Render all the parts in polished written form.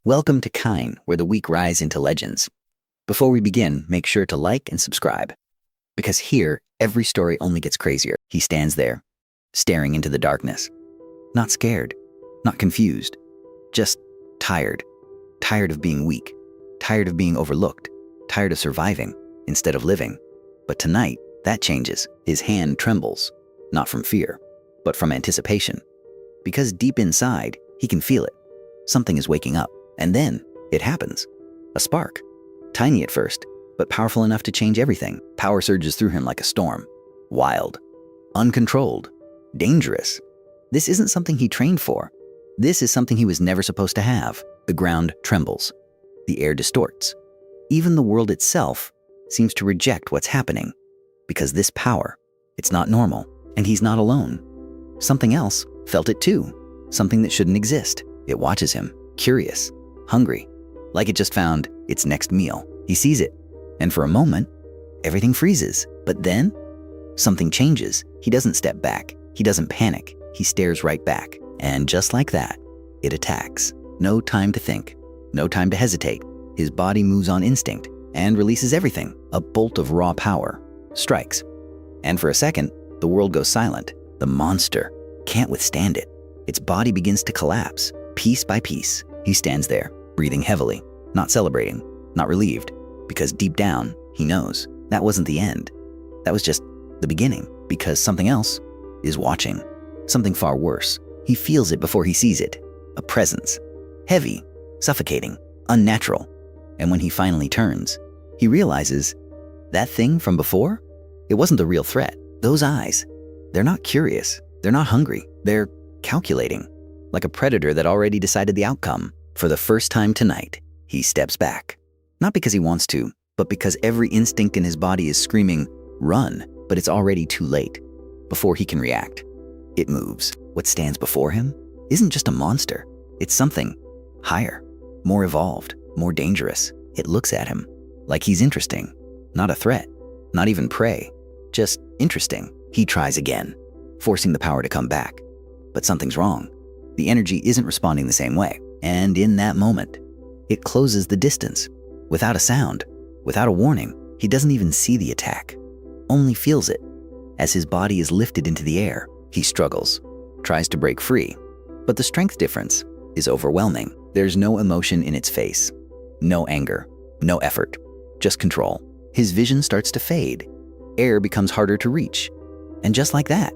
Welcome to Kine, where the weak rise into legends. Before we begin, make sure to like and subscribe. Because here, every story only gets crazier. He stands there, staring into the darkness. Not scared, not confused, just tired. Tired of being weak, tired of being overlooked, tired of surviving instead of living. But tonight, that changes. His hand trembles, not from fear, but from anticipation. Because deep inside, he can feel it. Something is waking up. And then, it happens. A spark. Tiny at first, but powerful enough to change everything. Power surges through him like a storm. Wild. Uncontrolled. Dangerous. This isn't something he trained for. This is something he was never supposed to have. The ground trembles. The air distorts. Even the world itself seems to reject what's happening. Because this power, it's not normal, and he's not alone. Something else felt it too. Something that shouldn't exist. It watches him, curious. Hungry, like it just found its next meal. He sees it, and for a moment, everything freezes. But then, something changes. He doesn't step back. He doesn't panic. He stares right back. And just like that, it attacks. No time to think. No time to hesitate. His body moves on instinct and releases everything. A bolt of raw power strikes. And for a second, the world goes silent. The monster can't withstand it. Its body begins to collapse, piece by piece. He stands there, breathing heavily, not celebrating, not relieved, because deep down, he knows that wasn't the end. That was just the beginning, because something else is watching, something far worse. He feels it before he sees it, a presence, heavy, suffocating, unnatural. And when he finally turns, he realizes that thing from before, it wasn't the real threat. Those eyes, they're not curious, they're not hungry, they're calculating, like a predator that already decided the outcome. For the first time tonight, he steps back. Not because he wants to, but because every instinct in his body is screaming, run, but it's already too late. Before he can react, it moves. What stands before him isn't just a monster. It's something higher, more evolved, more dangerous. It looks at him like he's interesting, not a threat, not even prey, just interesting. He tries again, forcing the power to come back. But something's wrong. The energy isn't responding the same way. And in that moment, it closes the distance. Without a sound, without a warning, he doesn't even see the attack, only feels it. As his body is lifted into the air, he struggles, tries to break free. But the strength difference is overwhelming. There's no emotion in its face, no anger, no effort, just control. His vision starts to fade. Air becomes harder to reach. And just like that,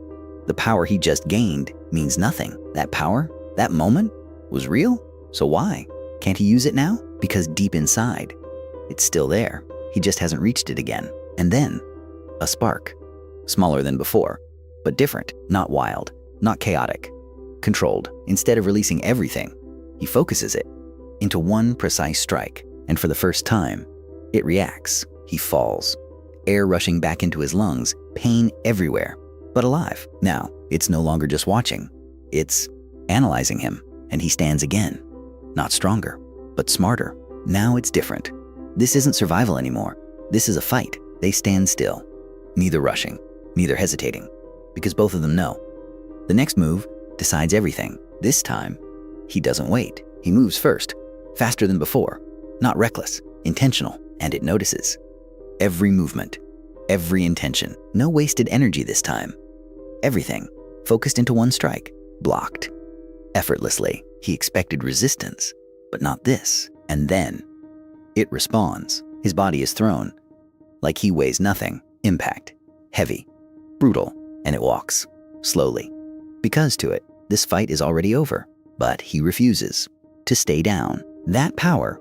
the power he just gained means nothing. That power, that moment, was real? So why? Can't he use it now? Because deep inside, it's still there. He just hasn't reached it again. And then, a spark. Smaller than before, but different. Not wild, not chaotic. Controlled. Instead of releasing everything, he focuses it into one precise strike. And for the first time, it reacts. He falls. Air rushing back into his lungs, pain everywhere, but alive. Now, it's no longer just watching. It's analyzing him. And he stands again. Not stronger, but smarter. Now it's different. This isn't survival anymore. This is a fight. They stand still, neither rushing, neither hesitating, because both of them know. The next move decides everything. This time, he doesn't wait. He moves first, faster than before, not reckless, intentional, and it notices. Every movement, every intention. No wasted energy this time. Everything focused into one strike, blocked. Effortlessly, he expected resistance, but not this. And then, it responds. His body is thrown, like he weighs nothing. Impact, heavy, brutal, and it walks, slowly. Because to it, this fight is already over. But he refuses to stay down. That power,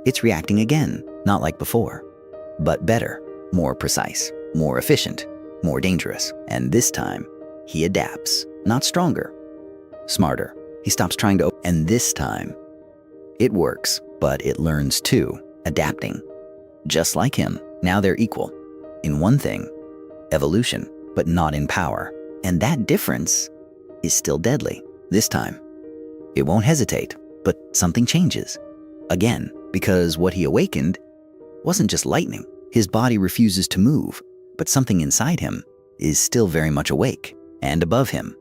it's reacting again, not like before, but better, more precise, more efficient, more dangerous. And this time, he adapts, not stronger, smarter. He stops trying to, and this time, it works, but it learns too, adapting. Just like him, now they're equal. In one thing, evolution, but not in power. And that difference is still deadly. This time, it won't hesitate, but something changes. Again, because what he awakened wasn't just lightning. His body refuses to move, but something inside him is still very much awake. And above him,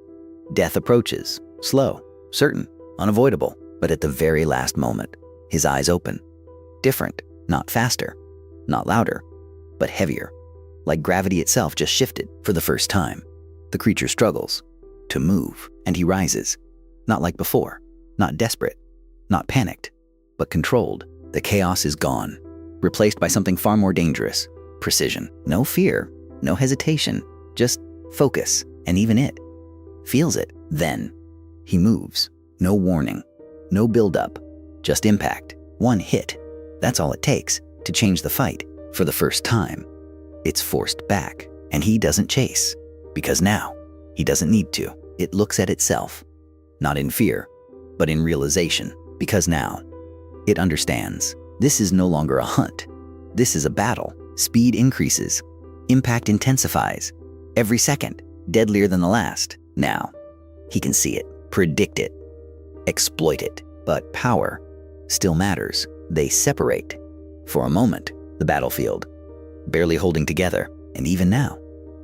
death approaches, slow, certain, unavoidable. But at the very last moment, his eyes open. Different, not faster, not louder, but heavier. Like gravity itself just shifted for the first time. The creature struggles to move, and he rises. Not like before, not desperate, not panicked, but controlled. The chaos is gone, replaced by something far more dangerous. Precision. No fear, no hesitation, just focus, and even it feels it. Then he moves. No warning, no build-up, just impact. One hit. That's all it takes to change the fight. For the first time, it's forced back, and he doesn't chase, because now he doesn't need to. It looks at itself, not in fear, but in realization, because now it understands. This is no longer a hunt. This is a battle. Speed increases. Impact intensifies. Every second, deadlier than the last. Now, he can see it, predict it, exploit it. But power still matters. They separate. For a moment, the battlefield, barely holding together. And even now,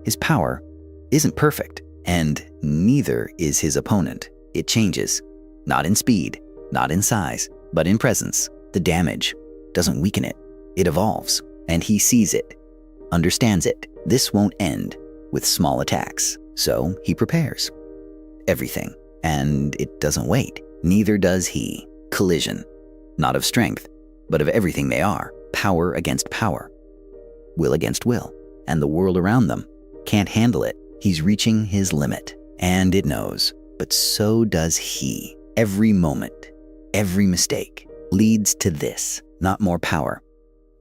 his power isn't perfect, and neither is his opponent. It changes. Not in speed, not in size, but in presence. The damage doesn't weaken it. It evolves, and he sees it, understands it. This won't end with small attacks. So he prepares everything, and it doesn't wait. Neither does he. Collision, not of strength, but of everything they are. Power against power, will against will, and the world around them can't handle it. He's reaching his limit, and it knows, but so does he. Every moment, every mistake leads to this. Not more power,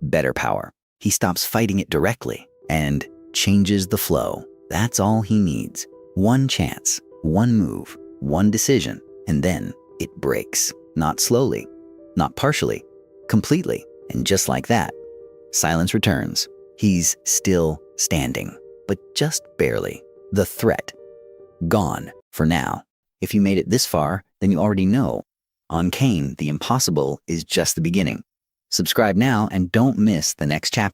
better power. He stops fighting it directly and changes the flow. That's all he needs. One chance, one move, one decision, and then it breaks. Not slowly, not partially, completely. And just like that, silence returns. He's still standing, but just barely. The threat, gone for now. If you made it this far, then you already know. On Kane, the impossible is just the beginning. Subscribe now and don't miss the next chapter.